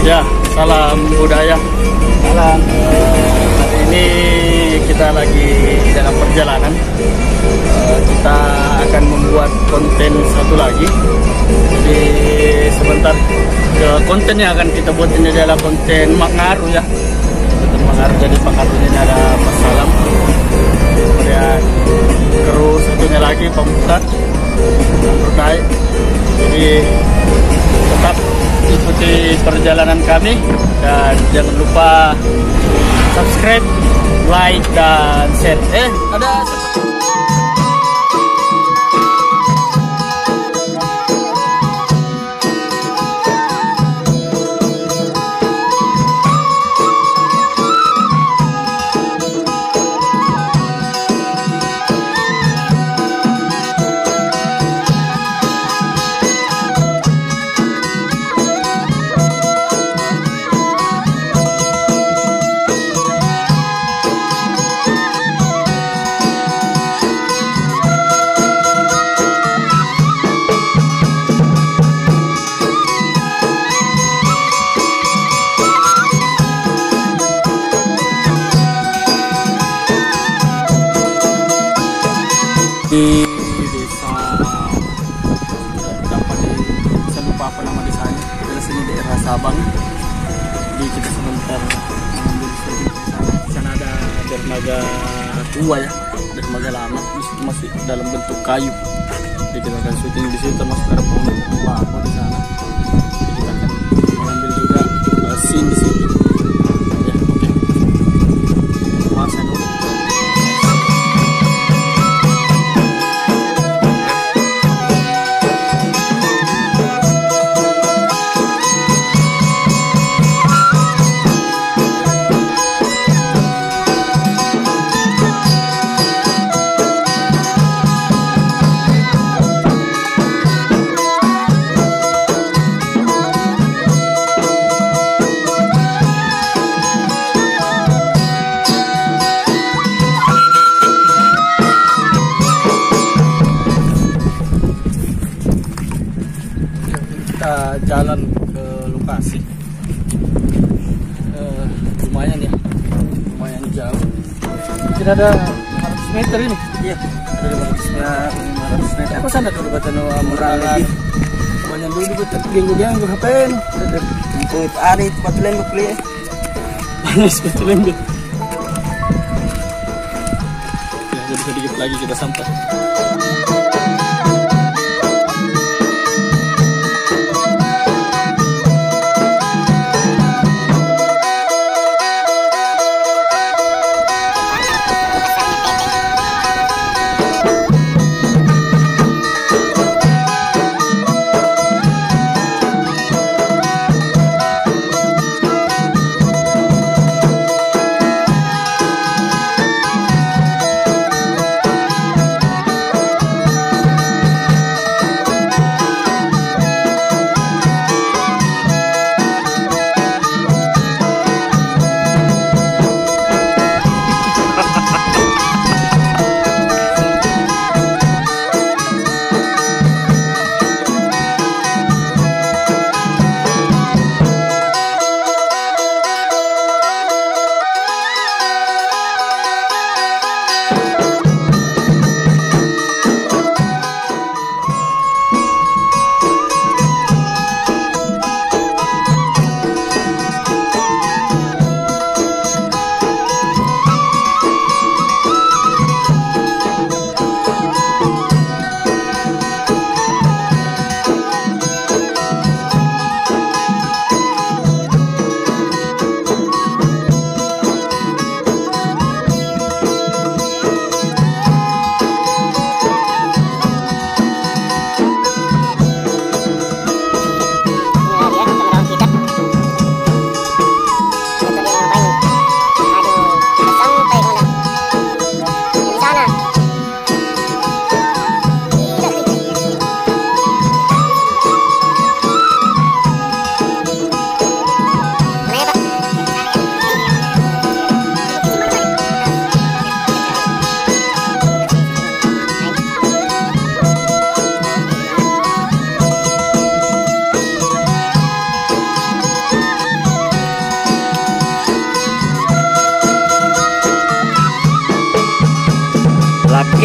Ya, salam budaya. Salam. Hari ini kita lagi dalam perjalanan. Kita akan membuat konten satu lagi. Jadi sebentar, konten yang akan kita buat ini adalah konten Mangaru ya. Konten Mangaru, jadi pengaruhnya ini ada Mas Salam. Kemudian kru satunya lagi Pemutar Rudai. Jadi tetap ikuti perjalanan kami dan jangan lupa subscribe, like dan share. Ada di desa dapat saya lupa apa nama desanya, dari sini daerah Sabang. Jadi kita sebentar mengambil syuting di sana. Di sana ada dermaga tua ya, dermaga lama, masih dalam bentuk kayu. Jadi kita akan syuting di situ, termasuk ada pohon bambu di sana. Jadi kita akan mengambil juga scene di situ. Ya, oke. Masa dulu. Kita jalan ke lokasi, lumayan ya, lumayan jauh, mungkin ada 500 meter ini. Iya, ada 500 meter. Aku sana dulu kata murahan banyak dulu kita ganggu HP-n untuk hari sepatu lembut beli banyak sepatu lembut ya, jadi sedikit lagi kita sampai.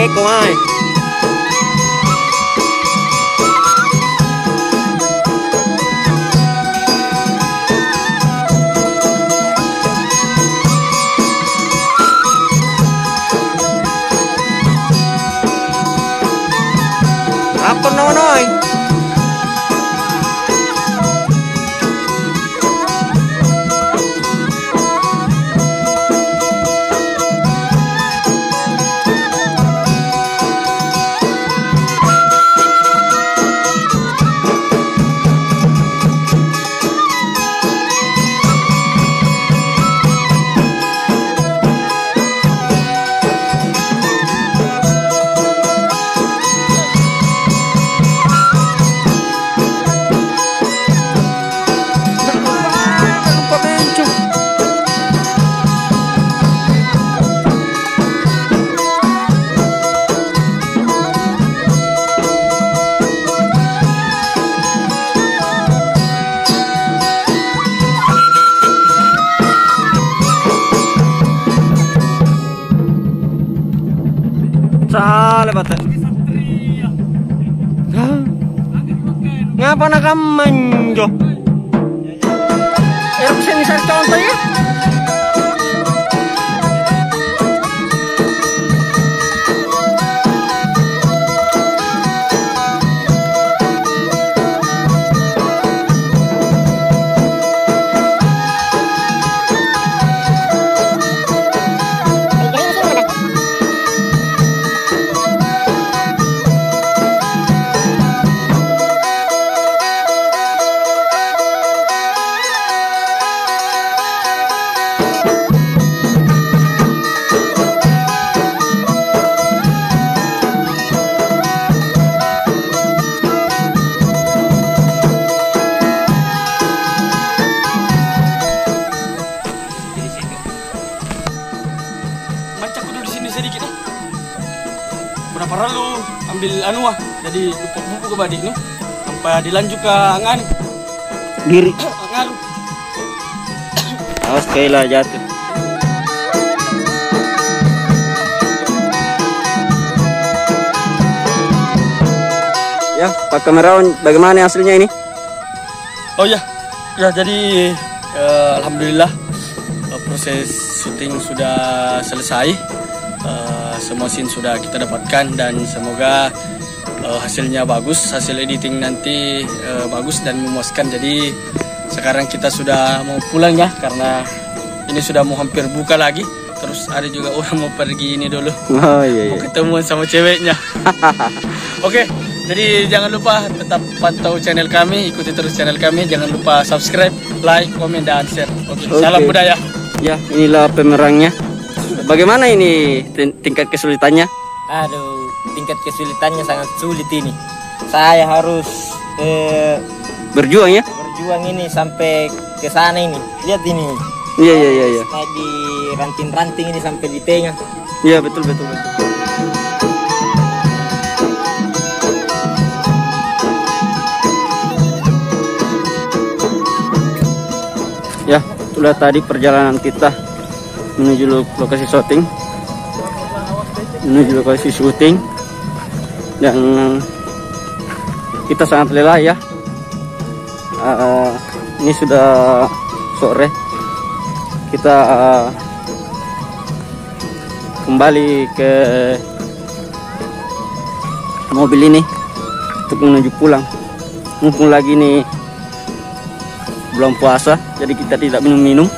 keko ay. Apa nonoy? Sale bata. Ngapa nak manjo? Erupsi ini saya contoh ya. Berapa lalu ambil anu jadi buku ke badik nih sampai dilanjut ke angan Diri. Angan. Awas kaila jatuh. Ya, Pak Kamerawan, bagaimana hasilnya ini? Oh ya, jadi alhamdulillah proses syuting sudah selesai. Semua scene sudah kita dapatkan dan semoga hasilnya bagus, hasil editing nanti bagus dan memuaskan. Jadi sekarang kita sudah mau pulang ya, karena ini sudah mau hampir buka lagi. Terus ada juga orang mau pergi ini dulu. Oh iya. Mau ketemuan sama ceweknya. Oke, jadi jangan lupa tetap pantau channel kami, ikuti terus channel kami. Jangan lupa subscribe, like, komen, dan share. Oke. Salam budaya. Ya, inilah pemerangnya. Bagaimana ini tingkat kesulitannya? Aduh, tingkat kesulitannya sangat sulit ini. Saya harus berjuang ya? Berjuang ini sampai ke sana ini. Lihat ini. Iya. Naik di ranting-ranting ini sampai di tengah. Iya, betul. Ya, itulah tadi perjalanan kita menuju lokasi syuting, dan kita sangat lelah ya. Ini sudah sore, kita kembali ke mobil ini untuk menuju pulang. Mumpung lagi nih belum puasa, jadi kita tidak minum-minum.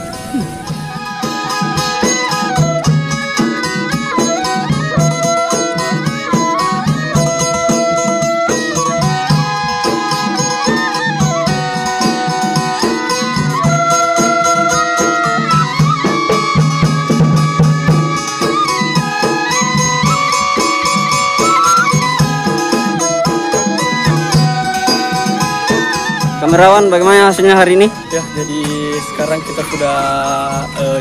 Kamerawan, bagaimana hasilnya hari ini? Ya, jadi sekarang kita sudah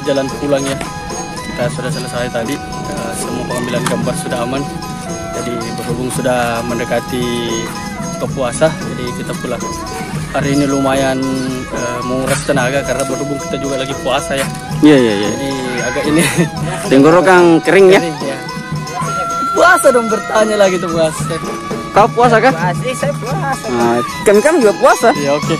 jalan pulang ya. Kita sudah selesai tadi, semua pengambilan gambar sudah aman. Jadi berhubung sudah mendekati buka puasa, jadi kita pulang. Hari ini lumayan menguras tenaga karena berhubung kita juga lagi puasa ya. Iya. Jadi agak ini tenggorokan kering ya. Kering, ya. puasa dong, bertanya lagi tuh puasa. Kau puasa kah? Puasa, saya puasa. Nah, kami juga puasa. Ya oke.